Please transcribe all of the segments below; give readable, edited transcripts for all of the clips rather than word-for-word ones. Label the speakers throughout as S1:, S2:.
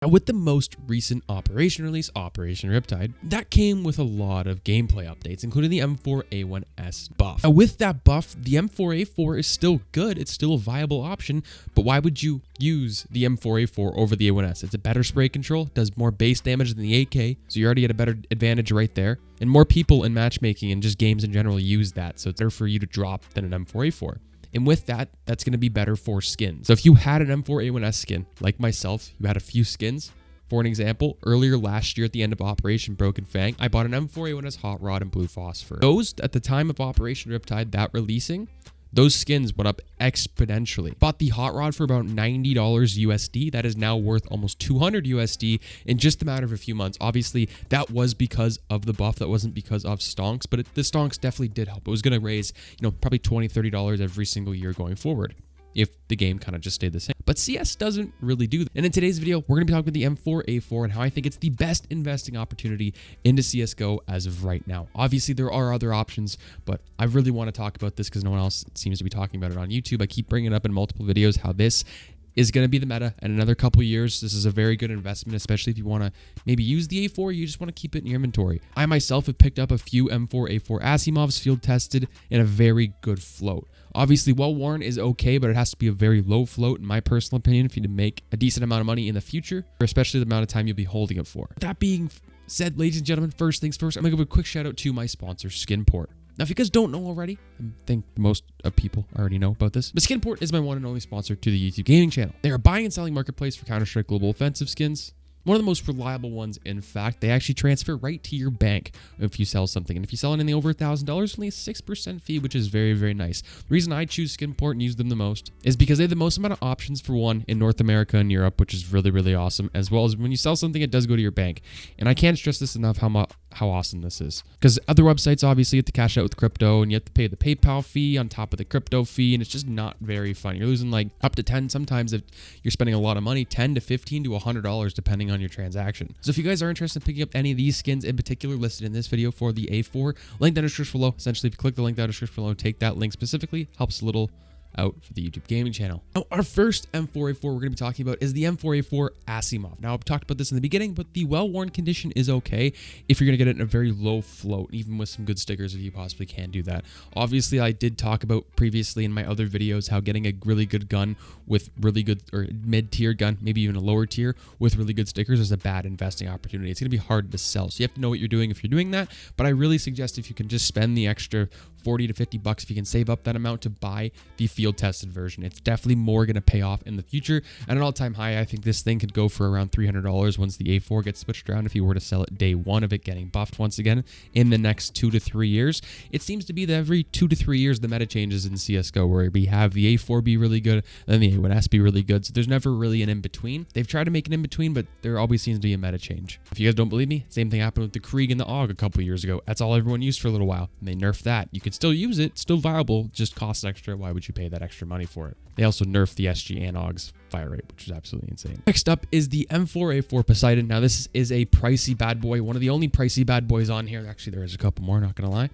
S1: Now, with the most recent Operation release, Operation Riptide, that came with a lot of gameplay updates, including the M4a1S buff. Now, with that buff, the M4a4 is still good. It's still a viable option, but why would you use the M4a4 over the A1S? It's a better spray control, does more base damage than the AK, so you already get a better advantage right there. And more people in matchmaking and just games in general use that, so it's better for you to drop than an M4a4. And with that, that's going to be better for skins. So if you had an M4a1S skin, like myself, you had a few skins. For an example, earlier last year at the end of Operation Broken Fang, I bought an M4a1S Hot Rod and Blue Phosphor. Those, at the time of Operation Riptide, that releasing, those skins went up exponentially. Bought the Hot Rod for about $90 USD. That is now worth almost $200 USD in just a matter of a few months. Obviously, that was because of the buff. That wasn't because of stonks, but the stonks definitely did help. It was going to raise, probably $20, $30 every single year going forward, if the game kind of just stayed the same. But CS doesn't really do that. And in today's video, we're going to be talking about the M4a4 and how I think it's the best investing opportunity into CSGO as of right now. Obviously, there are other options, but I really want to talk about this because no one else seems to be talking about it on YouTube. I keep bringing it up in multiple videos how this is going to be the meta in another couple years. This is a very good investment, especially if you want to maybe use the A4, you just want to keep it in your inventory. I myself have picked up a few M4a4 Asimovs field tested in a very good float. Obviously, well-worn is okay, but it has to be a very low float, in my personal opinion, if you need to make a decent amount of money in the future, or especially the amount of time you'll be holding it for. That being said, ladies and gentlemen, first things first, I'm going to give a quick shout out to my sponsor, Skinport. Now, if you guys don't know already, I think most people already know about this, but Skinport is my one and only sponsor to the YouTube gaming channel. They are a buying and selling marketplace for Counter-Strike Global Offensive skins. One of the most reliable ones, in fact. They actually transfer right to your bank if you sell something. And if you sell anything over $1,000, only a 6% fee, which is very, very nice. The reason I choose Skinport and use them the most is because they have the most amount of options, for one, in North America and Europe, which is really, really awesome. As well as when you sell something, it does go to your bank. And I can't stress this enough how awesome this is. Because other websites, obviously, you have to cash out with crypto and you have to pay the PayPal fee on top of the crypto fee. And it's just not very fun. You're losing like up to 10, sometimes if you're spending a lot of money, 10 to 15 to $100, depending on your transaction. So if you guys are interested in picking up any of these skins in particular listed in this video for the A4, link down in the description below. Essentially, if you click the link down in the description below and take that link specifically, helps a little out for the YouTube gaming channel. Now, our first M4a4 we're going to be talking about is the M4a4 Asimov. Now, I've talked about this in the beginning, but the well-worn condition is okay if you're going to get it in a very low float, even with some good stickers if you possibly can do that. Obviously, I did talk about previously in my other videos how getting a really good gun with really good, or mid-tier gun, maybe even a lower tier with really good stickers is a bad investing opportunity. It's going to be hard to sell, so you have to know what you're doing if you're doing that, but I really suggest if you can just spend the extra 40 to 50 bucks, if you can save up that amount to buy the field tested version. It's definitely more going to pay off in the future. At an all-time high, I think this thing could go for around $300 once the A4 gets switched around, if you were to sell it day one of it getting buffed once again in the next 2 to 3 years. It seems to be that every 2 to 3 years the meta changes in CSGO, where we have the A4 be really good, then the A1S be really good, so there's never really an in-between. They've tried to make an in-between, but there always seems to be a meta change. If you guys don't believe me, same thing happened with the Krieg and the AUG a couple years ago. That's all everyone used for a little while, and they nerfed that. You can still use it, still viable, just costs extra. Why would you pay that extra money for it? They also nerfed the SG and AUG's fire rate, which is absolutely insane. Next up is the M4a4 Poseidon. Now, this is a pricey bad boy, one of the only pricey bad boys on here. Actually, there is a couple more, not gonna lie.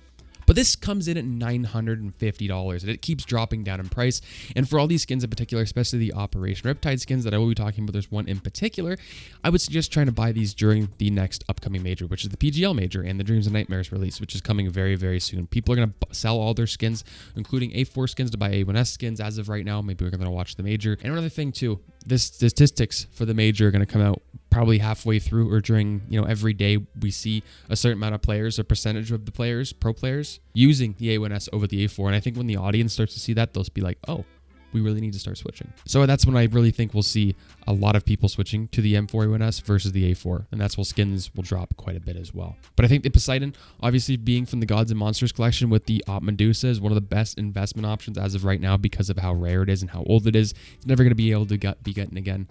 S1: But this comes in at $950, and it keeps dropping down in price. And for all these skins in particular, especially the Operation Riptide skins that I will be talking about, there's one in particular, I would suggest trying to buy these during the next upcoming major, which is the PGL major and the Dreams and Nightmares release, which is coming very, very soon. People are going to sell all their skins, including A4 skins, to buy A1S skins as of right now. Maybe we're going to watch the major. And another thing too, the statistics for the major are going to come out probably halfway through, or during, every day we see a certain amount of players, a percentage of the players, pro players, using the A1S over the A4. And I think when the audience starts to see that, they'll be like, oh, we really need to start switching. So that's when I really think we'll see a lot of people switching to the M4a1S versus the A4. And that's when skins will drop quite a bit as well. But I think the Poseidon, obviously being from the Gods and Monsters collection with the Op Medusa, is one of the best investment options as of right now because of how rare it is and how old it is. It's never going to be able to be getting again.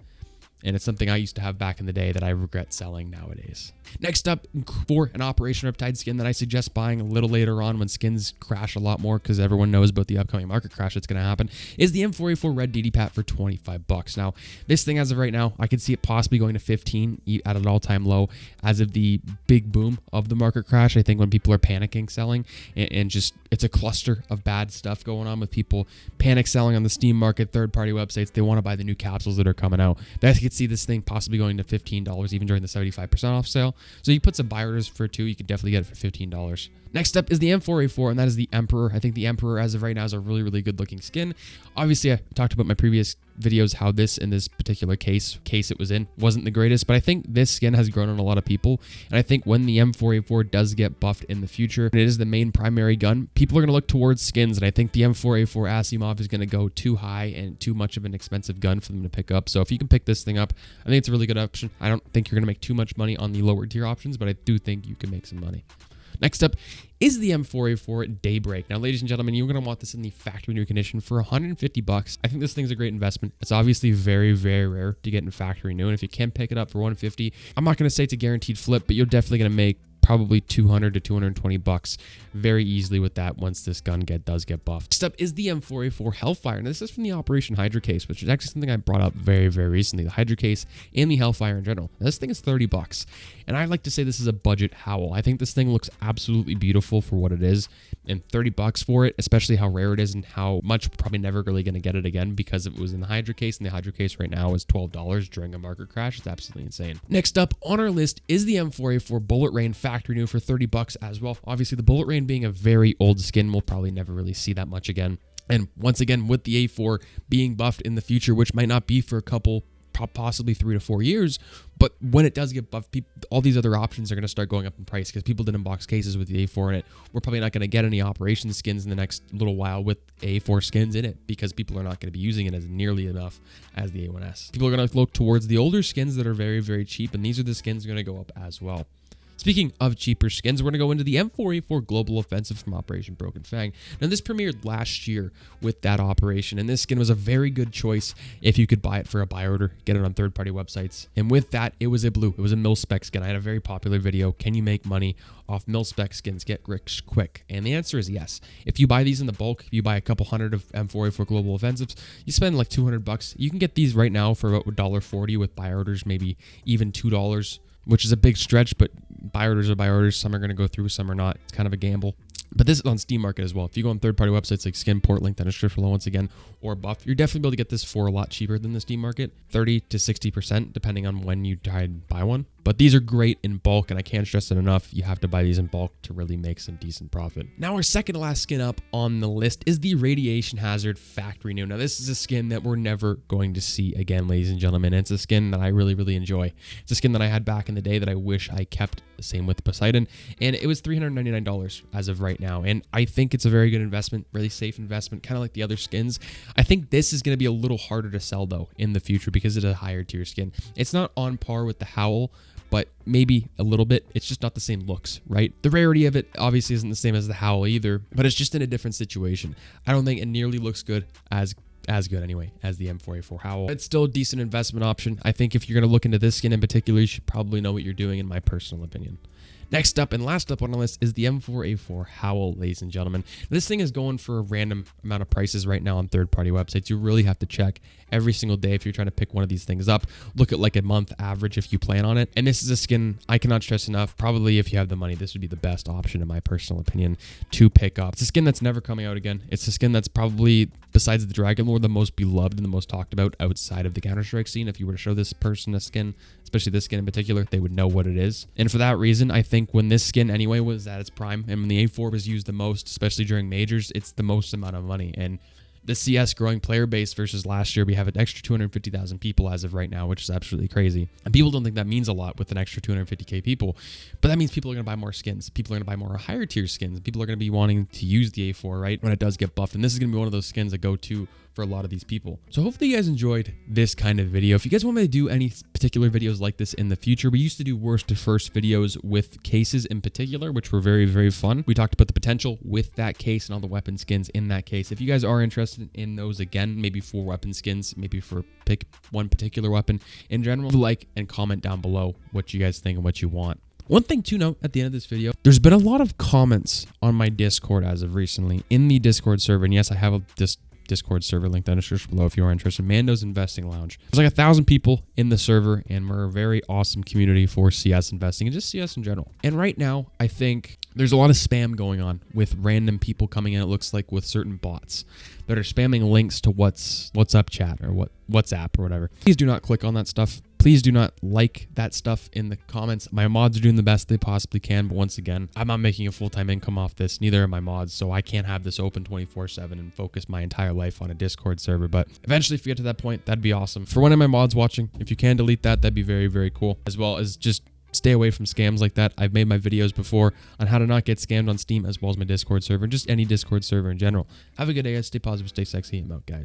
S1: And it's something I used to have back in the day that I regret selling nowadays. Next up, for an Operation Riptide skin that I suggest buying a little later on when skins crash a lot more, because everyone knows about the upcoming market crash that's going to happen, is the M4a4 Red DD Pat for 25 bucks. Now, this thing as of right now, I can see it possibly going to 15 at an all-time low as of the big boom of the market crash. I think when people are panicking selling and just, it's a cluster of bad stuff going on with people panic selling on the Steam market, third-party websites. They want to buy the new capsules that are coming out. That could see this thing possibly going to $15 even during the 75% off sale. So you put some buy orders for 2, you could definitely get it for $15. Next up is the M4a4, and that is the Emperor. I think the Emperor, as of right now, is a really, really good looking skin. Obviously, I talked about my previous videos how this, in this particular case it was in, wasn't the greatest, but I think this skin has grown on a lot of people. And I think when the M4a4 does get buffed in the future, and it is the main primary gun, people are going to look towards skins. And I think the M4a4 Asimov is going to go too high and too much of an expensive gun for them to pick up. So if you can pick this thing up, I think it's a really good option. I don't think you're going to make too much money on the lower tier options, but I do think you can make some money. Next up is the M4a4 Daybreak. Now, ladies and gentlemen, you're going to want this in the factory new condition for $150. I think this thing's a great investment. It's obviously very, very rare to get in factory new, and if you can pick it up for $150, I'm not going to say it's a guaranteed flip, but you're definitely going to make probably $200 to $220 very easily with that once this gun does get buffed. Next up is the M4a4 Hellfire. Now, this is from the Operation Hydra case, which is actually something I brought up very, very recently. The Hydra case and the Hellfire in general. Now, this thing is $30, and I like to say this is a budget howl. I think this thing looks absolutely beautiful for what it is, and $30 for it, especially how rare it is and how much we're probably never really going to get it again because it was in the Hydra case, and the Hydra case right now is $12 during a market crash. It's absolutely insane. Next up on our list is the M4a4 Bullet Rain factory new for $30 as well. Obviously, the Bullet Rain being a very old skin, we'll probably never really see that much again. And once again, with the A4 being buffed in the future, which might not be for a couple, possibly 3 to 4 years, but when it does get buffed, all these other options are going to start going up in price because people didn't box cases with the A4 in it. We're probably not going to get any operation skins in the next little while with A4 skins in it because people are not going to be using it as nearly enough as the A1S. People are going to look towards the older skins that are very, very cheap, and these are the skins going to go up as well. Speaking of cheaper skins, we're going to go into the M4a4 Global Offensive from Operation Broken Fang. Now, this premiered last year with that operation, and this skin was a very good choice if you could buy it for a buy order, get it on third-party websites. And with that, it was a blue. It was a Mil-Spec skin. I had a very popular video, can you make money off Mil-Spec skins, get rich quick? And the answer is yes. If you buy these in the bulk, if you buy a couple hundred of M4a4 Global Offensives, you spend like $200. You can get these right now for about $1.40 with buy orders, maybe even $2, which is a big stretch, but buy orders are buy orders. Some are going to go through, some are not. It's kind of a gamble. But this is on Steam Market as well. If you go on third-party websites like Skinport, linked in the description below once again, or Buff, you're definitely able to get this for a lot cheaper than the Steam Market, 30 to 60%, depending on when you try and buy one. But these are great in bulk, and I can't stress it enough. You have to buy these in bulk to really make some decent profit. Now, our second to last skin up on the list is the Radiation Hazard Factory New. Now, this is a skin that we're never going to see again, ladies and gentlemen. It's a skin that I really, really enjoy. It's a skin that I had back in the day that I wish I kept. The same with Poseidon, and it was $399 as of right now. And I think it's a very good investment, really safe investment, kind of like the other skins. I think this is going to be a little harder to sell though in the future because it's a higher tier skin. It's not on par with the Howl, but maybe a little bit. It's just not the same looks, right? The rarity of it obviously isn't the same as the Howl either, but it's just in a different situation. I don't think it nearly looks good as good anyway as the M4a4 Howell. It's still a decent investment option. I think if you're going to look into this skin in particular, you should probably know what you're doing, in my personal opinion. Next up and last up on the list is the M4a4 Howell, ladies and gentlemen. This thing is going for a random amount of prices right now on third-party websites. You really have to check every single day if you're trying to pick one of these things up. Look at like a month average if you plan on it. And this is a skin I cannot stress enough. Probably if you have the money, this would be the best option, in my personal opinion, to pick up. It's a skin that's never coming out again. It's a skin that's probably, besides the Dragon Lord, the most beloved and the most talked about outside of the Counter-Strike scene. If you were to show this person a skin, especially this skin in particular, they would know what it is. And for that reason, I think when this skin anyway was at its prime, and when the A4 was used the most, especially during majors, it's the most amount of money. And the CS growing player base versus last year, we have an extra 250,000 people as of right now, which is absolutely crazy. And people don't think that means a lot with an extra 250k people, but that means people are going to buy more skins. People are going to buy more higher tier skins. People are going to be wanting to use the A4, right, when it does get buffed. And this is going to be one of those skins that go to for a lot of these people. So hopefully you guys enjoyed this kind of video. If you guys want me to do any particular videos like this in the future, we used to do worst to first videos with cases in particular, which were very, very fun. We talked about the potential with that case and all the weapon skins in that case. If you guys are interested in those again, maybe for weapon skins, maybe for pick one particular weapon in general, like and comment down below what you guys think and what you want. One thing to note at the end of this video, there's been a lot of comments on my Discord as of recently in the Discord server. And yes, I have this Discord server link down in the description below if you are interested. Mandos Investing Lounge. There's like 1,000 people in the server, and we're a very awesome community for CS investing and just CS in general. And right now, I think there's a lot of spam going on with random people coming in, it looks like, with certain bots that are spamming links to WhatsApp chat or WhatsApp or whatever. Please do not click on that stuff. Please do not like that stuff in the comments. My mods are doing the best they possibly can, but once again, I'm not making a full-time income off this. Neither are my mods, so I can't have this open 24/7 and focus my entire life on a Discord server. But eventually, if you get to that point, that'd be awesome. For one of my mods watching, if you can delete that, that'd be very, very cool. As well as just stay away from scams like that. I've made my videos before on how to not get scammed on Steam, as well as my Discord server, and just any Discord server in general. Have a good day, guys. Stay positive, stay sexy. I'm out, guys.